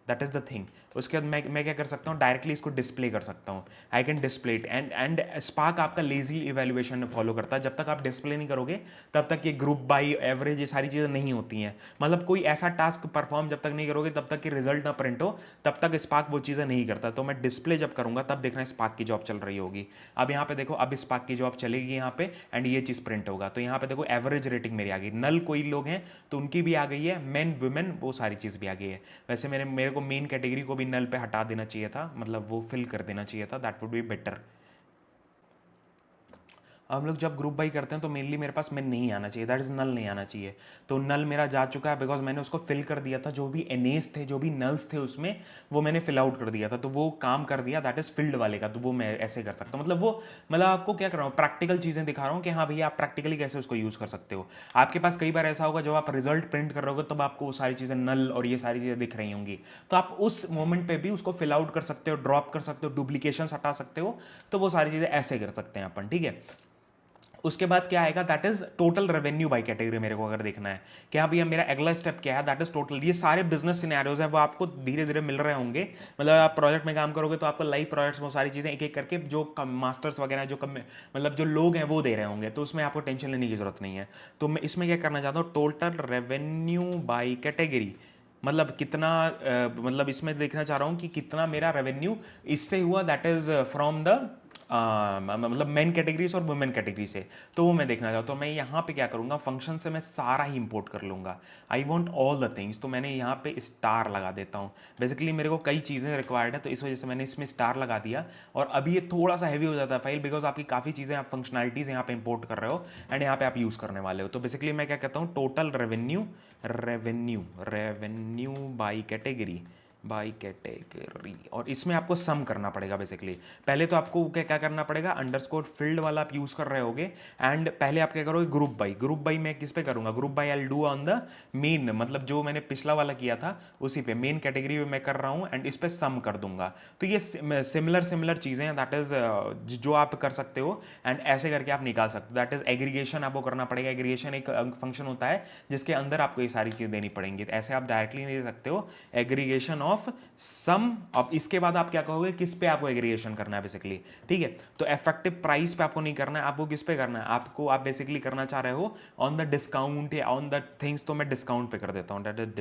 that is the thing. उसके बाद मैं क्या कर सकता हूँ, डायरेक्टली इसको डिस्प्ले कर सकता हूँ, I can display it. And spark आपका लेजी इवेल्युएशन फॉलो करता है, जब तक आप डिस्प्ले नहीं करोगे तब तक ये ग्रुप बाई एवरेज ये सारी चीज़ें नहीं होती हैं। मतलब कोई ऐसा टास्क परफॉर्म जब तक नहीं करोगे तब तक कि रिजल्ट ना प्रिंट हो, तब तक स्पार्क वो चीज़ें नहीं करता। तो मैं डिस्प्ले जब करूंगा तब देखना स्पार्क की जॉब चल रही होगी। अब यहाँ पे देखो, अब स्पार्क की जॉब चलेगी यहाँ पे एंड ये चीज़ प्रिंट होगा। तो यहाँ पे देखो एवरेज रेटिंग मेरी आ गई, नल कोई लोग हैं तो उनकी भी आ गई है, मेन वुमेन वो सारी चीज़ भी आ गई है। वैसे मेरे को मेन कैटेगरी को भी नल पे हटा देना चाहिए था, मतलब वो फिल कर देना चाहिए था, दैट वुड बी बेटर। अब हम लोग जब ग्रुप बाई करते हैं तो मेनली मेरे पास मेन नहीं आना चाहिए, दैट इज नल नहीं आना चाहिए। तो नल मेरा जा चुका है बिकॉज मैंने उसको फिल कर दिया था, जो भी एनेस थे, जो भी नल्स थे उसमें, वो मैंने फिल आउट कर दिया था, तो वो काम कर दिया, दैट इज फील्ड वाले का। तो वो मैं ऐसे कर सकता हूँ, मतलब वो मतलब आपको क्या कर रहा हूँ, प्रैक्टिकल चीज़ें दिखा रहा हूँ कि हाँ भैया आप प्रैक्टिकली कैसे उसको यूज़ कर सकते हो। आपके पास कई बार ऐसा होगा जब आप रिजल्ट प्रिंट कर रहे होगे तब आपको वो सारी चीज़ें नल और ये सारी चीज़ें दिख रही होंगी, तो आप उस मोमेंट पे भी उसको फिल आउट कर सकते हो, ड्रॉप कर सकते हो, डुप्लीकेशन हटा सकते हो। तो वो सारी चीज़ें ऐसे कर सकते हैं अपन, ठीक है। उसके बाद क्या आएगा, that is total revenue by category. मेरे को अगर देखना है कि हाँ भैया मेरा अगला स्टेप क्या है, दैट इज टोटल, ये सारे बिजनेस सिनेरियोज हैं वो आपको धीरे धीरे मिल रहे होंगे। मतलब आप प्रोजेक्ट में काम करोगे तो आपको लाइव प्रोजेक्ट्स वो सारी चीज़ें एक एक करके जो मास्टर्स वगैरह जो मतलब जो लोग हैं वो दे रहे होंगे, तो उसमें आपको टेंशन लेने की जरूरत नहीं है। तो मैं इसमें क्या करना चाहता हूँ, टोटल रेवेन्यू बाई कैटेगरी, मतलब कितना मतलब इसमें देखना चाह रहा हूँ कि कितना मेरा रेवेन्यू इससे हुआ, दैट इज फ्रॉम द मतलब मेन कैटेगरी से और वुमेन कैटेगरी से, तो वो मैं देखना चाहता हूँ। तो मैं यहाँ पे क्या करूँगा, फंक्शन से मैं सारा ही इंपोर्ट कर लूँगा। I want all the things, तो मैंने यहाँ पे स्टार लगा देता हूँ। बेसिकली मेरे को कई चीज़ें रिक्वायर्ड है, तो इस वजह से मैंने इसमें स्टार लगा दिया। और अभी ये थोड़ा सा हैवी हो जाता है फाइल, बिकॉज आपकी काफ़ी चीज़ें आप फंक्शनलिटीज़ यहाँ पे इंपोर्ट कर रहे हो एंड यहाँ पे आप यूज़ करने वाले हो। तो बेसिकली मैं क्या कहता हूँ, total revenue, revenue revenue by category, और इसमें आपको सम करना पड़ेगा। बेसिकली पहले तो आपको क्या क्या करना पड़ेगा, अंडरस्कोर फील्ड वाला आप यूज़ कर रहे होगे एंड पहले आप क्या करोगे, ग्रुप बाई मैं किस पे करूँगा, group by I do on the main, मतलब जो मैंने पिछला वाला किया था उसी पे मेन कैटेगरी में मैं कर रहा हूँ एंड इस पे सम कर दूंगा। तो ये सिमिलर चीज़ें हैं, दैट इज जो आप कर सकते हो एंड ऐसे करके आप निकाल सकते हो। दैट इज एग्रीगेशन आपको करना पड़ेगा। एग्रीगेशन एक फंक्शन होता है जिसके अंदर आपको ये सारी चीज़ें देनी पड़ेंगी, तो ऐसे आप डायरेक्टली नहीं दे सकते हो। एग्रीगेशन ऑफ सम, अब इसके बाद आप क्या कहोगे, किस पे आपको एग्रीगेशन करना है बेसिकली, ठीक है। तो इफेक्टिव प्राइस पे आपको नहीं करना है, आपको किस पे करना है, आपको आप बेसिकली करना चाह रहे हो ऑन द डिस्काउंट या ऑन द थिंग्स, तो मैं डिस्काउंट पे कर देता हूँ। दैट इज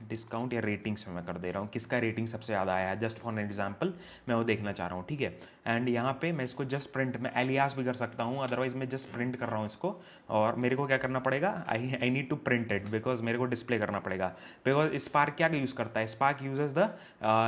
डिस्काउंट या रेटिंग्स में मैं कर दे रहा हूँ, किसका रेटिंग सबसे ज़्यादा आया है, जस्ट फॉर एग्जांपल मैं वो देखना चाह रहा हूँ, ठीक है। एंड यहाँ पे मैं इसको जस्ट प्रिंट में एलियास भी कर सकता हूँ, अदरवाइज मैं जस्ट प्रिंट कर रहा हूँ इसको। और मेरे को क्या करना पड़ेगा, I need to print it, because मेरे को डिस्प्ले करना पड़ेगा। बिकॉज स्पार्क क्या यूज़ करता है, spark uses the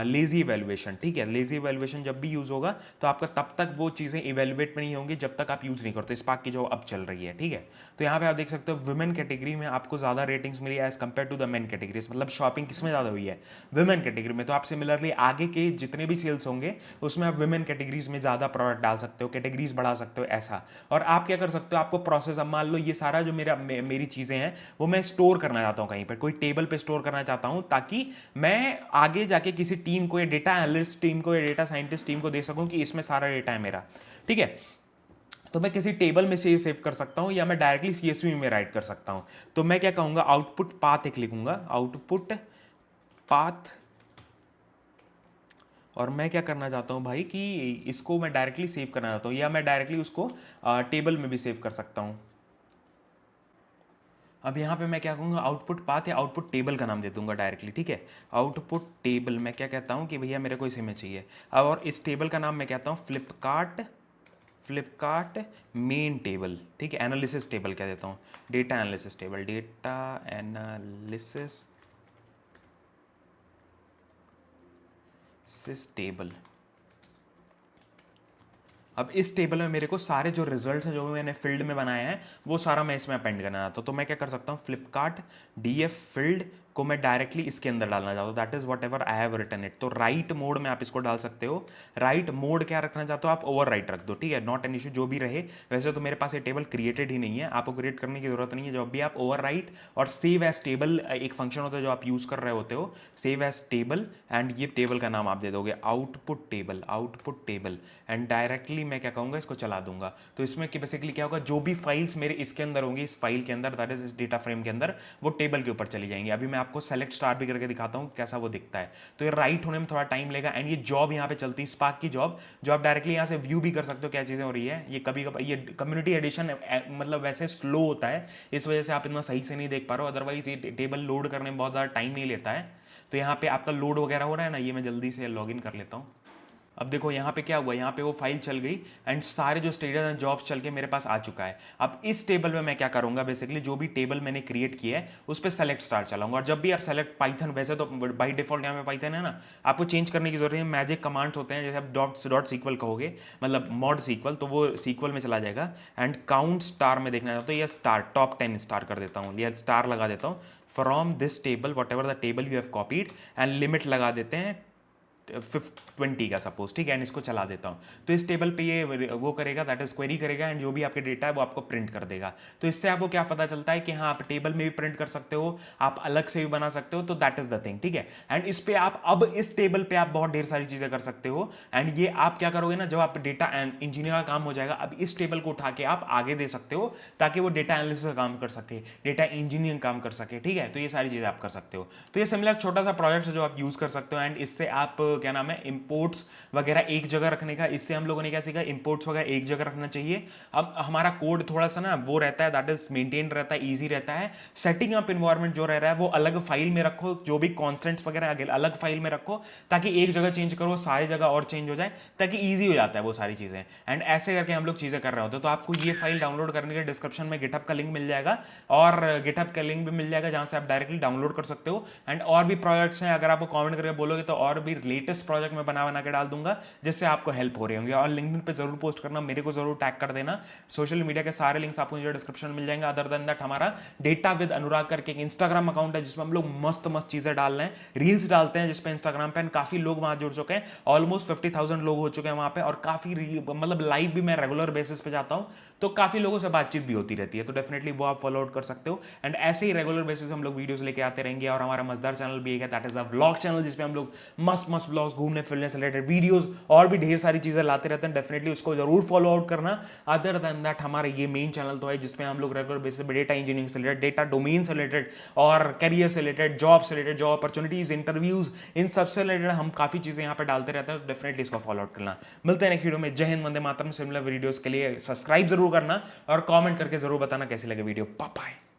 lazy evaluation, ठीक है। लेजी इवेल्युएशन जब भी यूज़ होगा तो आपका तब तक वो चीज़ें इवेल्युएट नहीं होंगी जब तक आप यूज़ नहीं करते। स्पार्क की जो अब चल रही है, ठीक है। तो यहाँ पे आप देख सकते हो वुमेन कैटेगरी में आपको ज़्यादा रेटिंग्स मिली as compared to the main categories, मतलब शॉपिंग किसमें ज़्यादा हुई है, वुमेन कैटेगरी में। तो आप सिमिलरली आगे के जितने भी सेल्स होंगे उसमें आप वुमेन कैटेगरीज में ज़्यादा प्रोडक्ट डाल सकते हो, कैटेगरीज बढ़ा सकते हो ऐसा। और आप क्या कर सकते हो, आपको प्रोसेस, अब मान लो ये सारा जो मेरी चीज़ें हैं वो मैं स्टोर करना चाहता हूँ कहीं पर, कोई टेबल पे स्टोर करना चाहता हूँ, ताकि मैं आगे जाके किसी टीम को या डेटा एनालिस्ट टीम को या डेटा साइंटिस्ट टीम को दे सकूँ कि इसमें सारा डेटा है मेरा, ठीक है। तो मैं किसी टेबल में से सेव कर सकता हूं या मैं डायरेक्टली सीएसवी में राइट कर सकता हूं। तो मैं क्या कहूंगा, आउटपुट पाथ एक लिखूंगा, आउटपुट पाथ। और मैं क्या करना चाहता हूं भाई कि इसको मैं डायरेक्टली सेव करना चाहता हूं, या मैं डायरेक्टली उसको टेबल में भी सेव कर सकता हूं। अब यहाँ पे मैं क्या कहूँगा, आउटपुट पाथ या आउटपुट टेबल का नाम दे दूंगा डायरेक्टली, ठीक है। आउटपुट टेबल मैं क्या कहता हूँ कि भैया मेरे को इसी में चाहिए। अब और इस टेबल का नाम मैं कहता हूँ फ्लिपकार्ट मेन टेबल, ठीक है। एनालिसिस टेबल क्या देता हूँ, data analysis table, data analysis table. अब इस टेबल में मेरे को सारे जो रिजल्ट्स हैं जो भी मैंने फील्ड में बनाए हैं वो सारा मैं इसमें अपेंड करना चाहता हूँ। तो मैं क्या कर सकता हूँ, फ्लिपकार्ट डीएफ फील्ड को मैं डायरेक्टली इसके अंदर डालना चाहता हूँ, that is whatever I have written it. तो राइट मोड में आप इसको डाल सकते हो। राइट मोड क्या रखना चाहते हो आप, ओवर राइट रख दो, ठीक है, नॉट एन इशू, जो भी रहे। वैसे तो मेरे पास ये टेबल क्रिएटेड ही नहीं है, आपको क्रिएट करने की जरूरत नहीं है। जब भी आप ओवर राइट और सेव एज टेबल, एक फंक्शन होता है जो आप यूज कर रहे होते हो, सेव एज टेबल, एंड ये टेबल का नाम आप दे दोगे आउटपुट टेबल एंड डायरेक्टली मैं क्या कहूँगा, इसको चला दूंगा। तो इसमें कि बेसिकली क्या होगा, जो भी फाइल्स मेरे इसके अंदर होंगी, इस फाइल के अंदर, दैट इज इस डेटा फ्रेम के अंदर, वो टेबल के ऊपर चली जाएंगी। अभी मैं आपको सेलेक्ट स्टार भी करके दिखाता हूँ कैसा वो दिखता है। तो ये राइट होने में थोड़ा टाइम लेगा एंड ये जॉब यहाँ पे चलती है, स्पार्क की जॉब, जो आप डायरेक्टली यहाँ से व्यू भी कर सकते हो क्या चीज़ें हो रही है। ये कभी कभी ये कम्युनिटी एडिशन मतलब वैसे स्लो होता है, इस वजह से आप इतना सही से नहीं देख पा रहे हो, अदरवाइज ये टेबल लोड करने में बहुत ज़्यादा टाइम नहीं लेता है। तो यहाँ पे आपका लोड वगैरह हो रहा है ना, ये मैं जल्दी से लॉग इन कर लेता हूँ। अब देखो यहाँ पे क्या हुआ, यहाँ पे वो फाइल चल गई एंड सारे जो स्टेटस एंड जॉब्स चल के मेरे पास आ चुका है। अब इस टेबल में मैं क्या करूँगा, बेसिकली जो भी टेबल मैंने क्रिएट किया है उस पर सेलेक्ट स्टार चलाऊंगा। और जब भी आप सेलेक्ट पाइथन, वैसे तो बाई डिफॉल्ट यहाँ पे पाइथन है ना, आपको चेंज करने की जरूरत है। मैजिक कमांड्स होते हैं, जैसे आप डॉट सीक्वल कहोगे, मतलब मॉड सीक्वल, तो वो सीक्वल में चला जाएगा। एंड काउंट स्टार में देखना चाहता हूँ, ये स्टार टॉप 10 स्टार कर देता हूँ, या स्टार लगा देता हूँ from this table, what ever the table you have copied, and limit लगा देते हैं 20 का सपोज, ठीक है, एंड इसको चला देता हूँ। तो इस टेबल पे ये वो करेगा, दैट इज क्वेरी करेगा एंड जो भी आपके डेटा है वो आपको प्रिंट कर देगा। तो इससे आपको क्या पता चलता है कि हाँ, आप टेबल में भी प्रिंट कर सकते हो, आप अलग से भी बना सकते हो। तो दैट इज द थिंग, ठीक है। एंड इस पे आप, अब इस टेबल पे आप बहुत ढेर सारी चीजें कर सकते हो। एंड ये आप क्या करोगे ना, जब आप डेटा इंजीनियर का काम हो जाएगा, अब इस टेबल को उठा के आप आगे दे सकते हो ताकि वो डेटा एनालिसिस का काम कर सके, डेटा इंजीनियरिंग काम कर सके, ठीक है। तो ये सारी चीजें आप कर सकते हो। तो ये सिमिलर छोटा सा प्रोजेक्ट है जो आप यूज कर सकते हो एंड इससे आप क्या नाम है इंपोर्ट्स वगैरह एक जगह रखने का। इससे हम लोगों ने क्या सीखा, इंपोर्ट्स वगैरह एक जगह रखना चाहिए। अब हमारा कोड थोड़ा सा ना वो रहता है, दैट इज मेंटेन रहता है, ईजी रहता है। सेटिंग अप इन्वायरमेंट जो रह रहा है वो अलग फाइल में रखो, जो भी कॉन्स्टेंट्स वगैरह अलग फाइल में रखो, ताकि एक जगह चेंज करो सारी जगह और चेंज हो जाए, ताकि ईजी हो जाता है वो सारी चीजें। एंड ऐसे करके हम लोग चीजें कर रहे होते हैं। तो आपको ये फाइल डाउनलोड करने के डिस्क्रिप्शन में गिटहब का लिंक मिल जाएगा, और गिटहब का लिंक भी मिल जाएगा जहां से आप डायरेक्टली डाउनलोड कर सकते हो। एंड और भी प्रोजेक्ट्स हैं, अगर आपको कमेंट करके बोलोगे तो और भी लेटेस्ट प्रोजेक्ट में बना बना के डाल दूंगा, जिससे आपको हेल्प हो रही होंगी। और लिंक्डइन पे जरूर पोस्ट करना, मेरे को जरूर टैग कर देना। सोशल मीडिया के सारे लिंक्स आपको नीचे डिस्क्रिप्शन में मिल जाएंगे। अदर देन दैट हमारा डेटा विद अनुराग करके एक इंस्टाग्राम अकाउंट है, जिसमें हम लोग मस्त मस्त चीजें डाल रहे हैं, रील्स डालते हैं जिसपे इंस्टाग्राम पे, काफी लोग वहां जुड़ चुके हैं। ऑलमोस्ट 50,000 लोग हो चुके हैं वहां पे, और काफी मतलब लाइव भी मैं रेगुलर बेसिस पे जाता हूं, तो काफी लोगों से बातचीत भी होती रहती है। तो डेफिनेटली वो आप फॉलो आउट कर सकते हो। एंड ऐसे ही रेगुलर बेसिस हम लोग वीडियोस लेके आते रहेंगे। और हमारा मजेदार चैनल भी एक है, that is a vlog channel, जिसपे हम लोग मस्त मस्त व्लॉग्स, घूमने फिरने से रिलेटेड वीडियोस और भी ढेर सारी चीजें लाते रहते हैं। डेफिनेटली उसको जरूर फॉलो आउट करना। अदर देन दैट हमारा ये मेन चैनल तो है, जिसमें हम लोग रेगुलर बेसिस पे डेटा इंजीनियरिंग से रिलेटेड, डेटा डोमेन से रिलेटेड और करियर से रिलेटेड, जॉब से रिलेटेड, जॉब अपॉर्चुनिटीज, इंटरव्यूज, इन सबसे रिलेटेड हम काफी चीजें यहाँ पे डालते रहते हैं। डेफिनेटली इसको फॉलो आउट करना। मिलते हैं नेक्स्ट वीडियो में। जय हिंद, वंदे मातरम। सिमिलर वीडियोस के लिए सब्सक्राइब जरूर करना और कमेंट करके जरूर बताना कैसी लगे वीडियो। Bye bye.